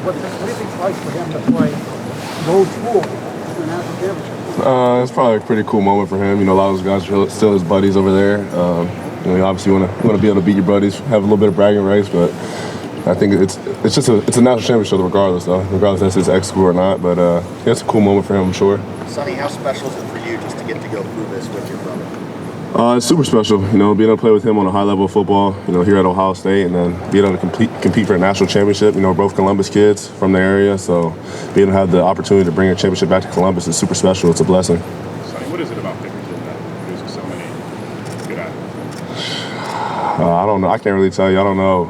What do you think it's like for him to play road school in the national championship? It's probably a pretty cool moment for him. You know, a lot of those guys are still his buddies over there. You know, you obviously want to be able to beat your buddies, have a little bit of bragging rights, but I think it's a national championship regardless, though, regardless if it's ex school or not. But yeah, it's a cool moment for him, I'm sure. Sonny, how special is it for you just to get to go through this with your brother? It's super special, you know, being able to play with him on a high level of football, you know, here at Ohio State, and then being able to compete for a national championship. You know, we're both Columbus kids from the area, so being able to have the opportunity to bring a championship back to Columbus is super special. It's a blessing. Sonny, what is it about Pickerton that produces so many good athletes? I don't know. I can't really tell you. I don't know.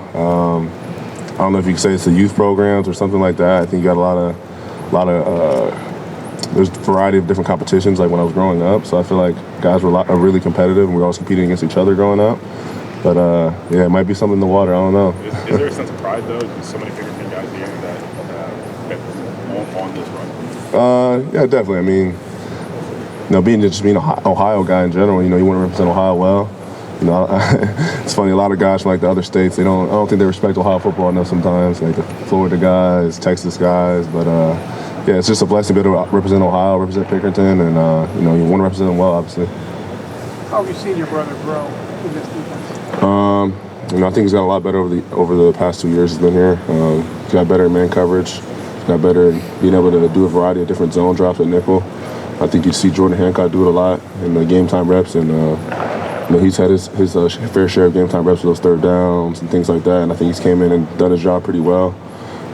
I don't know if you could say it's the youth programs or something like that. I think you got a lot of there's a variety of different competitions like when I was growing up, so I feel like guys were really competitive and we were always competing against each other growing up. But yeah, it might be something in the water. I don't know. Is there a sense of pride though? There's so many Pickerton guys here that on this run. Yeah, definitely. I mean, you know, being an Ohio guy in general, you know, you want to represent Ohio well. You know, it's funny. A lot of guys from like the other states, I don't think they respect Ohio football enough sometimes. Like the Florida guys, Texas guys, but. Yeah, it's just a blessing to be able to represent Ohio, represent Pickerton, and you know, you want to represent them well, obviously. How have you seen your brother grow in this defense? You know, I think he's got a lot better over the past 2 years he's been here. He's got better in man coverage. He's got better in being able to do a variety of different zone drops at nickel. I think you see Jordan Hancock do it a lot in the game time reps, and you know, he's had his fair share of game time reps with those third downs and things like that. And I think he's came in and done his job pretty well.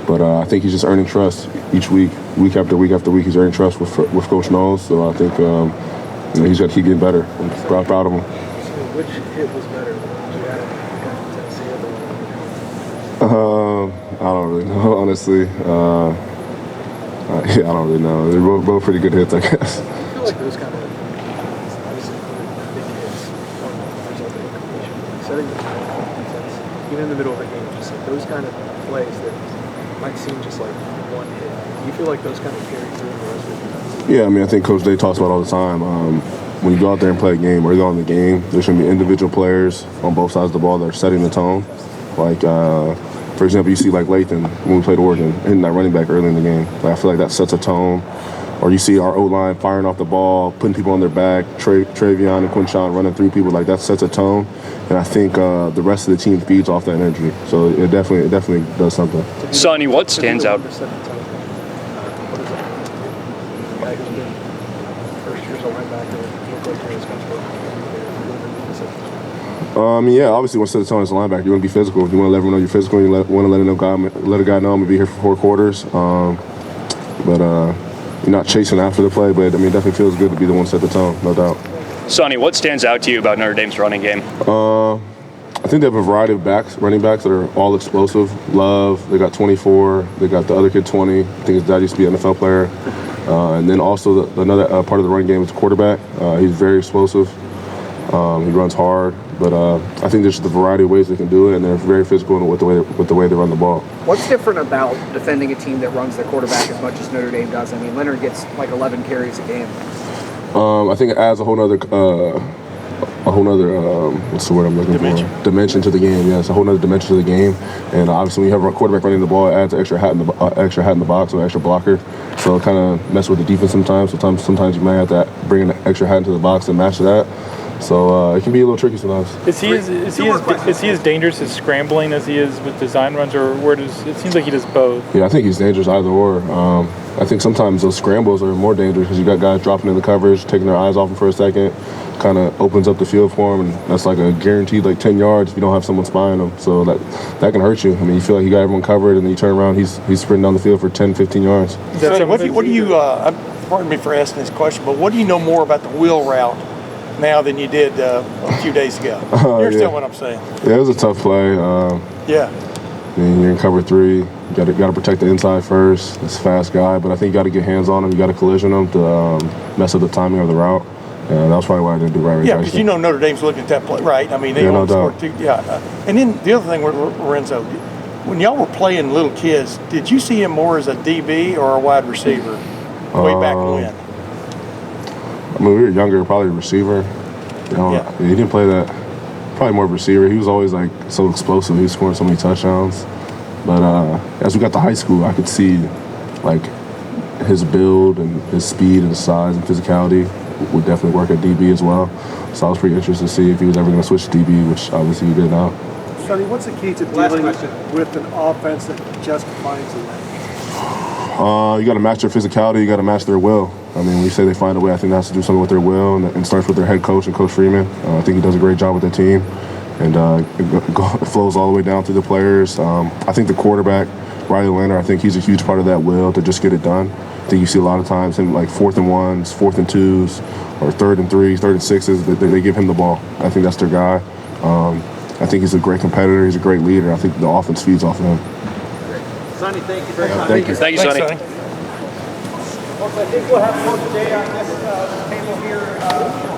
But I think he's just earning trust each week after week after week. He's earning trust with Coach Knowles. So I think you know, he's got to keep getting better. I'm proud of him. So which hit was better? Did you have Tennessee or I don't really know, honestly. Yeah, I don't really know. They're both pretty good hits, I guess. I feel like those kind of obviously big hits setting the tone for defense, even in the middle of the game, just like those kind of plays that might seem just like one hit. Do you feel like those kind of carry through in the rest of the defense? Yeah, I mean, I think Coach Day talks about all the time. When you go out there and play a game, or you go on the game, there's going to be individual players on both sides of the ball that are setting the tone. Like, for example, you see like Lathan when we played Oregon, hitting that running back early in the game. Like, I feel like that sets a tone. Or you see our O-line firing off the ball, putting people on their back, Travion and Quinshawn running through people. Like, that sets a tone. And I think the rest of the team feeds off that energy. So it definitely does something. Sonny, what stands out? Yeah, obviously you want to set the tone as a linebacker. You want to be physical. You want to let everyone know you're physical. You want to let a guy know I'm going to be here for 4 quarters. But you're not chasing after the play. But, I mean, it definitely feels good to be the one to set the tone, no doubt. Sonny, what stands out to you about Notre Dame's running game? I think they have a variety of running backs that are all explosive. Love, they got 24. They got the other kid 20. I think his dad used to be an NFL player. And then also another part of the run game is quarterback. He's very explosive. He runs hard. But I think there's just a variety of ways they can do it, and they're very physical with the way they run the ball. What's different about defending a team that runs their quarterback as much as Notre Dame does? I mean, Leonard gets like 11 carries a game. I think it adds a whole nother what's the word I'm looking for? Dimension to the game. Yes, a whole nother dimension to the game. And obviously, when you have a quarterback running the ball, it adds an extra hat in the box, or an extra blocker. So it kind of messes with the defense sometimes. Sometimes you might have to bring an extra hat into the box and match that. So it can be a little tricky sometimes. Is he as dangerous as scrambling as he is with design runs, or it seems like he does both? Yeah, I think he's dangerous either or. I think sometimes those scrambles are more dangerous because you got guys dropping in the coverage, taking their eyes off him for a second, kind of opens up the field for him, and that's like a guaranteed like 10 yards if you don't have someone spying him. So that can hurt you. I mean, you feel like you got everyone covered, and then you turn around, he's sprinting down the field for 10, 15 yards. So what do you pardon me for asking this question, but what do you know more about the wheel route now than you did a few days ago? You understand what I'm saying? Yeah, it was a tough play. Yeah. I mean, you're in cover 3. You got to protect the inside first. It's a fast guy, but I think you got to get hands on him. You got to collision him to mess up the timing of the route. And that was probably what I didn't do right. Yeah, because you know Notre Dame's looking at that play, right? I mean, they no score 2. Yeah. And then the other thing, Lorenzo, when y'all were playing little kids, did you see him more as a DB or a wide receiver way back when? I mean, we were younger, probably a receiver. He didn't play that. Probably more of a receiver. He was always like so explosive. He was scoring so many touchdowns. But as we got to high school, I could see like his build and his speed and size and physicality would definitely work at DB as well. So I was pretty interested to see if he was ever going to switch to DB, which obviously he did now. Sonny, what's the key to dealing with an offense that just finds a way? You got to match their physicality. You got to match their will. I mean, when you say they find a way, I think that has to do something with their will, and it starts with their head coach and Coach Freeman. I think he does a great job with their team, and it flows all the way down through the players. I think the quarterback, Riley Leonard, I think he's a huge part of that will to just get it done. I think you see a lot of times him like 4th and 1s, 4th and 2s, or 3rd and 3s, 3rd and 6s. They give him the ball. I think that's their guy. I think he's a great competitor. He's a great leader. I think the offense feeds off of him. Sonny, thank you very much. Thank you. Thank you, Sonny. Folks, I think we'll have more today on this table here.